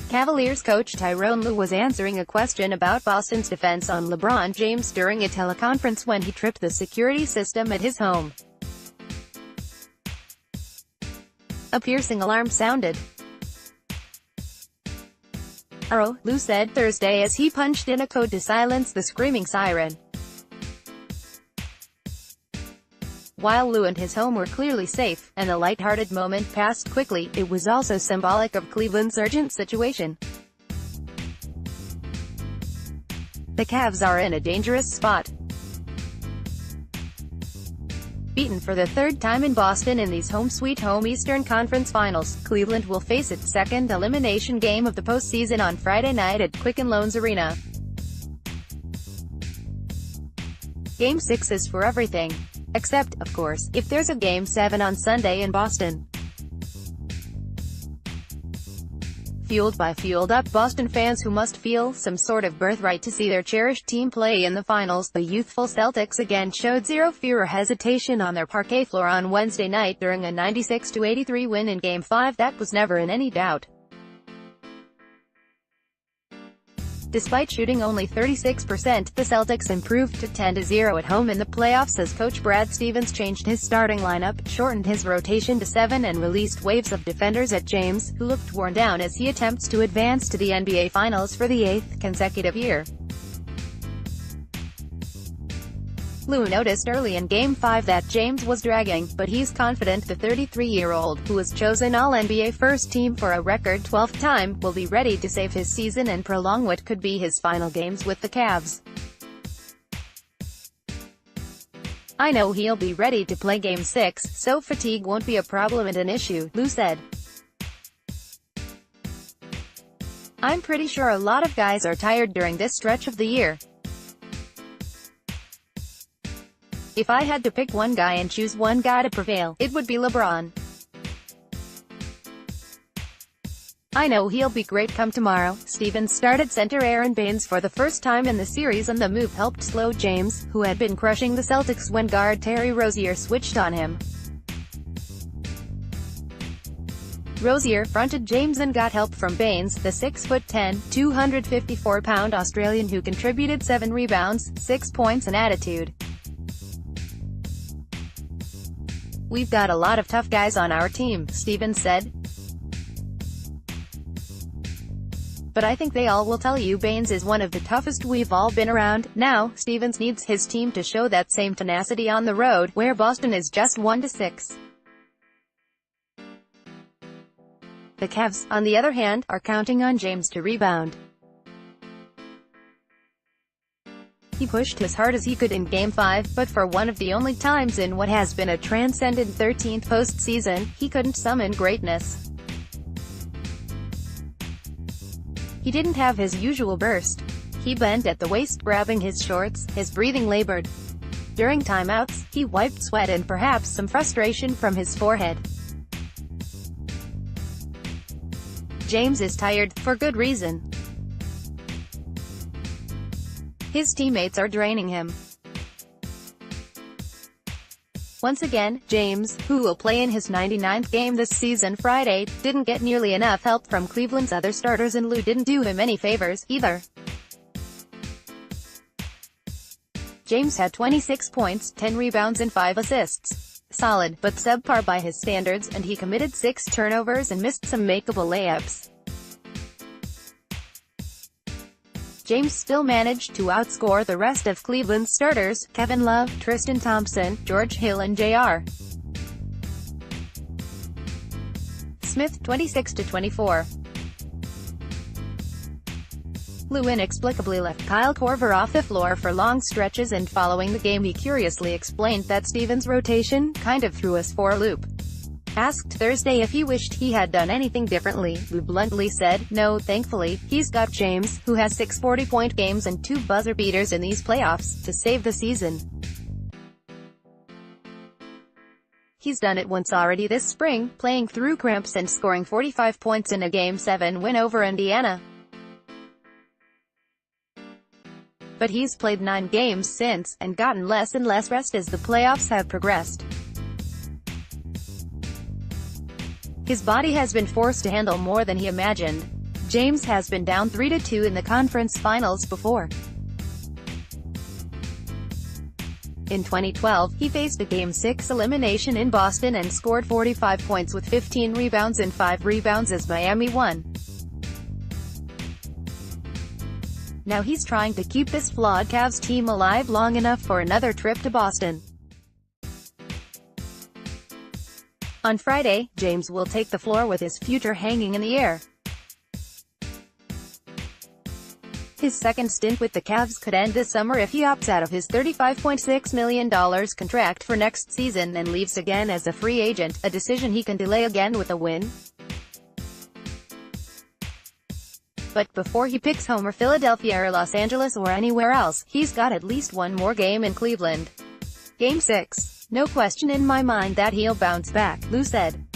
Cavaliers coach Tyronn Lue was answering a question about Boston's defense on LeBron James during a teleconference when he tripped the security system at his home. A piercing alarm sounded. Lue said Thursday as he punched in a code to silence the screaming siren. While Lue and his home were clearly safe, and the lighthearted moment passed quickly, it was also symbolic of Cleveland's urgent situation. The Cavs are in a dangerous spot. Beaten for the third time in Boston in these home-sweet-home Eastern Conference Finals, Cleveland will face its second elimination game of the postseason on Friday night at Quicken Loans Arena. Game 6 is for everything. Except, of course, if there's a Game 7 on Sunday in Boston. Fueled by fueled-up Boston fans who must feel some sort of birthright to see their cherished team play in the finals, the youthful Celtics again showed zero fear or hesitation on their parquet floor on Wednesday night during a 96-83 win in Game 5 that was never in any doubt. Despite shooting only 36%, the Celtics improved to 10-0 at home in the playoffs as coach Brad Stevens changed his starting lineup, shortened his rotation to 7 and released waves of defenders at James, who looked worn down as he attempts to advance to the NBA Finals for the 8th consecutive year. Lue noticed early in Game 5 that James was dragging, but he's confident the 33-year-old, who was chosen All-NBA First Team for a record 12th time, will be ready to save his season and prolong what could be his final games with the Cavs. "I know he'll be ready to play Game 6, so fatigue won't be a problem and an issue," Lue said. "I'm pretty sure a lot of guys are tired during this stretch of the year. If I had to pick one guy and choose one guy to prevail, it would be LeBron. I know he'll be great come tomorrow." Stevens started center Aaron Baines for the first time in the series, and the move helped slow James, who had been crushing the Celtics when guard Terry Rozier switched on him. Rozier fronted James and got help from Baines, the 6'10", 254-pound Australian who contributed 7 rebounds, 6 points and attitude. "We've got a lot of tough guys on our team," Stevens said. "But I think they all will tell you Baines is one of the toughest we've all been around." Now, Stevens needs his team to show that same tenacity on the road, where Boston is just 1-6. The Cavs, on the other hand, are counting on James to rebound. He pushed as hard as he could in Game 5, but for one of the only times in what has been a transcendent 13th postseason, he couldn't summon greatness. He didn't have his usual burst. He bent at the waist grabbing his shorts, his breathing labored. During timeouts, he wiped sweat and perhaps some frustration from his forehead. James is tired, for good reason. His teammates are draining him. Once again, James, who will play in his 99th game this season Friday, didn't get nearly enough help from Cleveland's other starters, and Lue didn't do him any favors, either. James had 26 points, 10 rebounds and 5 assists. Solid, but subpar by his standards, and he committed 6 turnovers and missed some makeable layups. James still managed to outscore the rest of Cleveland's starters, Kevin Love, Tristan Thompson, George Hill and J.R. Smith, 26-24. Lue inexplicably left Kyle Korver off the floor for long stretches, and following the game he curiously explained that Stevens' rotation kind of threw us for a loop. Asked Thursday if he wished he had done anything differently, Lue bluntly said, "No, thankfully, he's got James, who has 6 40-point games and 2 buzzer beaters in these playoffs, to save the season. He's done it once already this spring, playing through cramps and scoring 45 points in a Game 7 win over Indiana. But he's played 9 games since, and gotten less and less rest as the playoffs have progressed. His body has been forced to handle more than he imagined. James has been down 3-2 in the conference finals before. In 2012, he faced a Game 6 elimination in Boston and scored 45 points with 15 rebounds and 5 rebounds as Miami won. Now he's trying to keep this flawed Cavs team alive long enough for another trip to Boston. On Friday, James will take the floor with his future hanging in the air. His second stint with the Cavs could end this summer if he opts out of his $35.6 million contract for next season and leaves again as a free agent, a decision he can delay again with a win. But before he picks home or Philadelphia or Los Angeles or anywhere else, he's got at least one more game in Cleveland. Game 6. No question in my mind that he'll bounce back, Lue said.